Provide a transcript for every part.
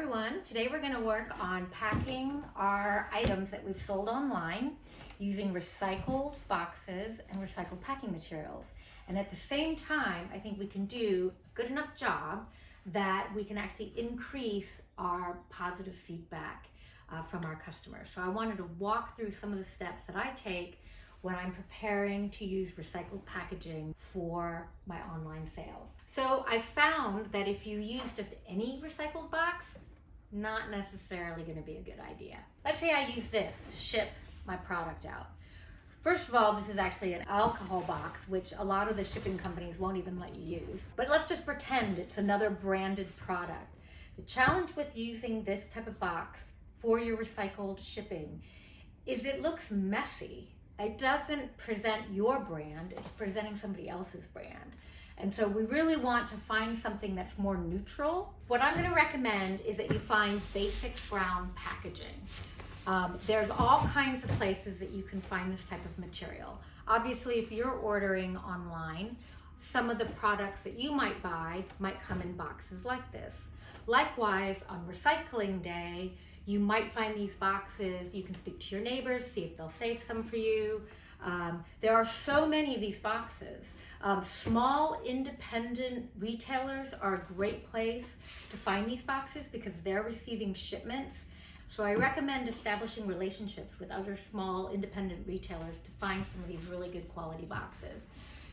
everyone, today we're going to work on packing our items that we've sold online using recycled boxes and recycled packing materials. And at the same time, I think we can do a good enough job that we can actually increase our positive feedback from our customers. So I wanted to walk through some of the steps that I take when I'm preparing to use recycled packaging for my online sales. So I found that if you use just any recycled box, not necessarily going to be a good idea. Let's say I use this to ship my product out. First of all, this is actually an alcohol box, which a lot of the shipping companies won't even let you use. But let's just pretend it's another branded product. The challenge with using this type of box for your recycled shipping is it looks messy. It doesn't present your brand, it's presenting somebody else's brand. And so we really want to find something that's more neutral. What I'm gonna recommend is that you find basic brown packaging. There's all kinds of places that you can find this type of material. Obviously, if you're ordering online, some of the products that you might buy might come in boxes like this. Likewise, on recycling day, you might find these boxes. You can speak to your neighbors, see if they'll save some for you. There are so many of these boxes. Small independent retailers are a great place to find these boxes because they're receiving shipments. So I recommend establishing relationships with other small independent retailers to find some of these really good quality boxes.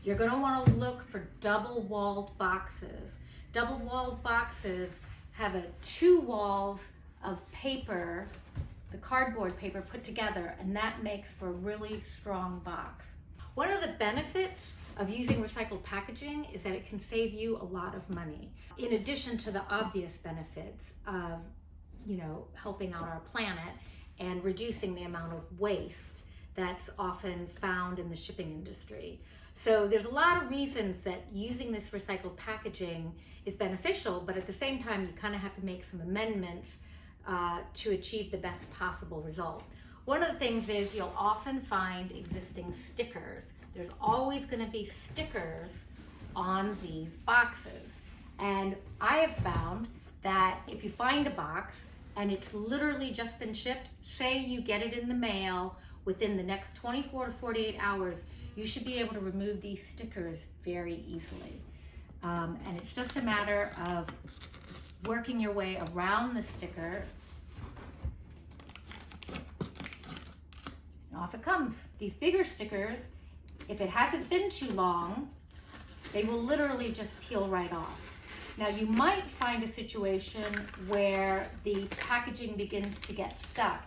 You're going to want to look for double-walled boxes. Double-walled boxes have two walls of paper, the cardboard paper put together, and that makes for a really strong box. One of the benefits of using recycled packaging is that it can save you a lot of money. In addition to the obvious benefits of, helping out our planet and reducing the amount of waste that's often found in the shipping industry. So there's a lot of reasons that using this recycled packaging is beneficial, but at the same time, you kind of have to make some amendments to achieve the best possible result. One of the things is you'll often find existing stickers. There's always going to be stickers on these boxes. And I have found that if you find a box and it's literally just been shipped, say you get it in the mail within the next 24 to 48 hours, you should be able to remove these stickers very easily. And it's just a matter of working your way around the sticker. And off it comes. These bigger stickers, if it hasn't been too long, they will literally just peel right off. Now you might find a situation where the packaging begins to get stuck.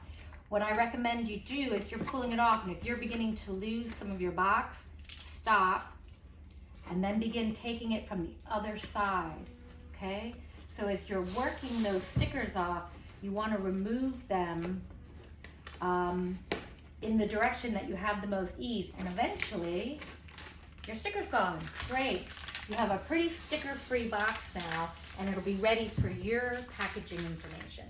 What I recommend you do is you're pulling it off, and if you're beginning to lose some of your box, stop and then begin taking it from the other side, okay? So as you're working those stickers off, you want to remove them in the direction that you have the most ease, and eventually your sticker's gone. Great. You have a pretty sticker-free box now, and it'll be ready for your packaging information.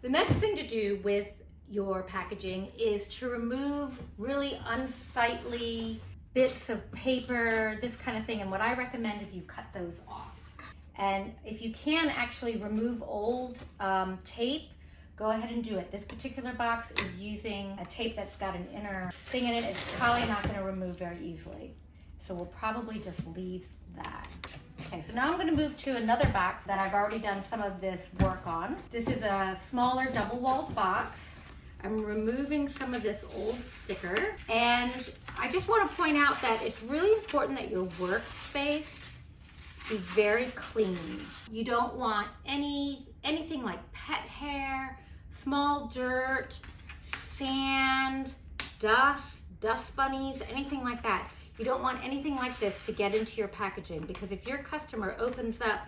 The next thing to do with your packaging is to remove really unsightly bits of paper, this kind of thing, and what I recommend is you cut those off. And if you can actually remove old tape, go ahead and do it. This particular box is using a tape that's got an inner thing in it. It's probably not going to remove very easily. So we'll probably just leave that. Okay, so now I'm going to move to another box that I've already done some of this work on. This is a smaller double-walled box. I'm removing some of this old sticker. And I just want to point out that it's really important that your workspace be very clean. You don't want anything like pet hair, small dirt, sand, dust bunnies, anything like that. You don't want anything like this to get into your packaging, because if your customer opens up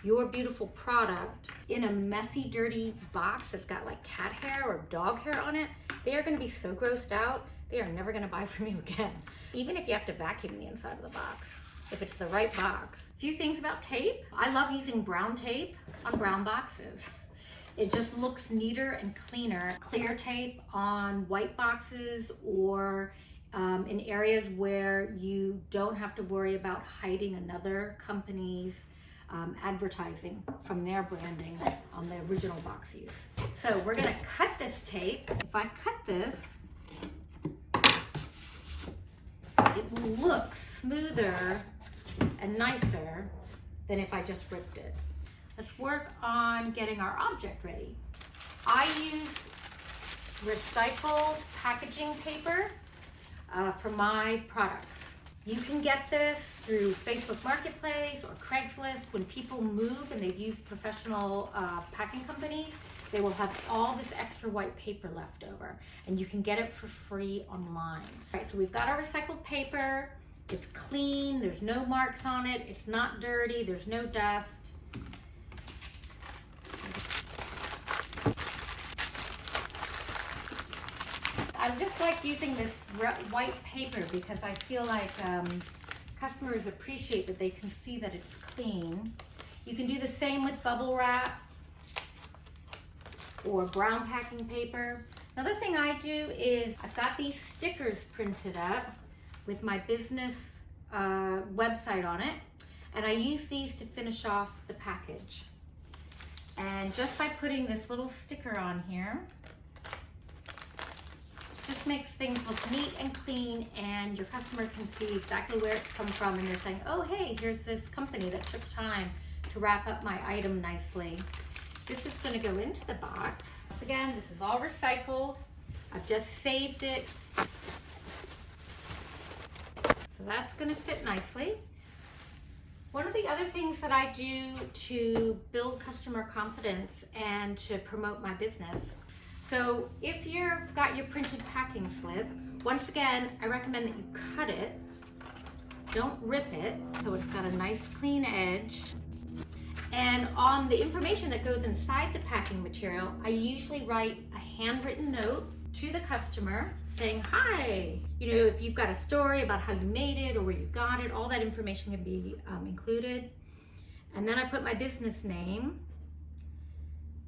your beautiful product in a messy, dirty box that's got like cat hair or dog hair on it, they are going to be so grossed out, they are never going to buy from you again. Even if you have to vacuum the inside of the box, if it's the right box. A few things about tape. I love using brown tape on brown boxes. It just looks neater and cleaner. Clear tape on white boxes or in areas where you don't have to worry about hiding another company's advertising from their branding on the original box use. So we're gonna cut this tape. If I cut this, it will look smoother and nicer than if I just ripped it. Let's work on getting our object ready. I use recycled packaging paper for my products. You can get this through Facebook Marketplace or Craigslist. When people move and they've used professional packing companies, they will have all this extra white paper left over, and you can get it for free online. All right, so we've got our recycled paper. It's clean, there's no marks on it, it's not dirty, there's no dust. I just like using this white paper because I feel like customers appreciate that they can see that it's clean. You can do the same with bubble wrap or brown packing paper. Another thing I do is I've got these stickers printed up with my business website on it, and I use these to finish off the package. And just by putting this little sticker on here, this makes things look neat and clean, and your customer can see exactly where it's come from, and they're saying, oh hey, here's this company that took time to wrap up my item nicely. This is going to go into the box. Once again, this is all recycled. I've just saved it. So that's going to fit nicely. One of the other things that I do to build customer confidence and to promote my business. So if you've got your printed packing slip, once again, I recommend that you cut it. Don't rip it, so it's got a nice clean edge. And on the information that goes inside the packing material, I usually write a handwritten note to the customer saying, hi, you know, if you've got a story about how you made it or where you got it, all that information can be included. And then I put my business name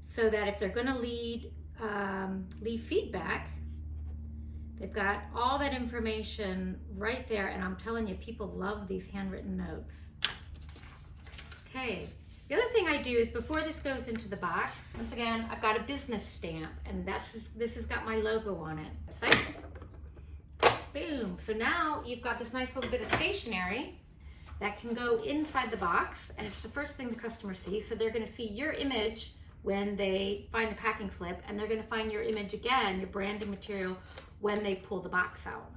so that if they're gonna leave feedback, they've got all that information right there. And I'm telling you, people love these handwritten notes. Okay. The other thing I do is before this goes into the box, once again, I've got a business stamp, and this has got my logo on it. It's like, boom. So now you've got this nice little bit of stationery that can go inside the box, and it's the first thing the customer sees. So they're gonna see your image when they find the packing slip, and they're gonna find your image again, your branding material, when they pull the box out.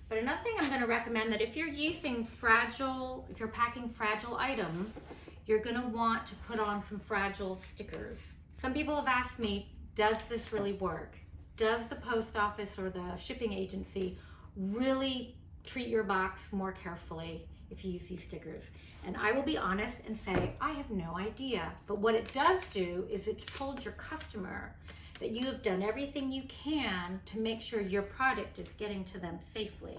But another thing I'm going to recommend, that if you're using if you're packing fragile items, you're going to want to put on some fragile stickers. Some people have asked me, does this really work? Does the post office or the shipping agency really treat your box more carefully if you use these stickers? And I will be honest and say, I have no idea. But what it does do is it's told your customer that you have done everything you can to make sure your product is getting to them safely.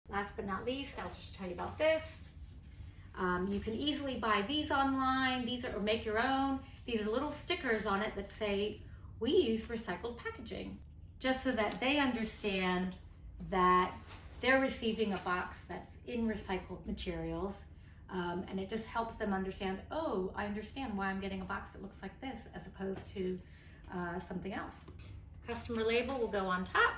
Last but not least, I'll just tell you about this. You can easily buy these online, or make your own. These are little stickers on it that say, we use recycled packaging, just so that they understand that they're receiving a box that's in recycled materials. And it just helps them understand, oh, I understand why I'm getting a box that looks like this as opposed to something else. Customer label will go on top.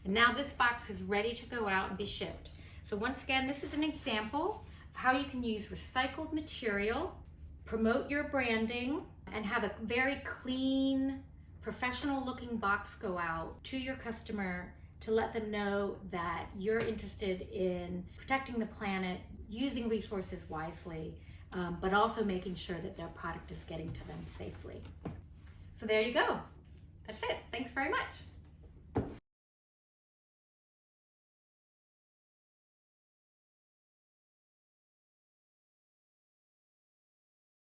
And now this box is ready to go out and be shipped. So once again, this is an example of how you can use recycled material, promote your branding, and have a very clean, professional looking box go out to your customer to let them know that you're interested in protecting the planet, using resources wisely, but also making sure that their product is getting to them safely. So there you go. That's it. Thanks very much.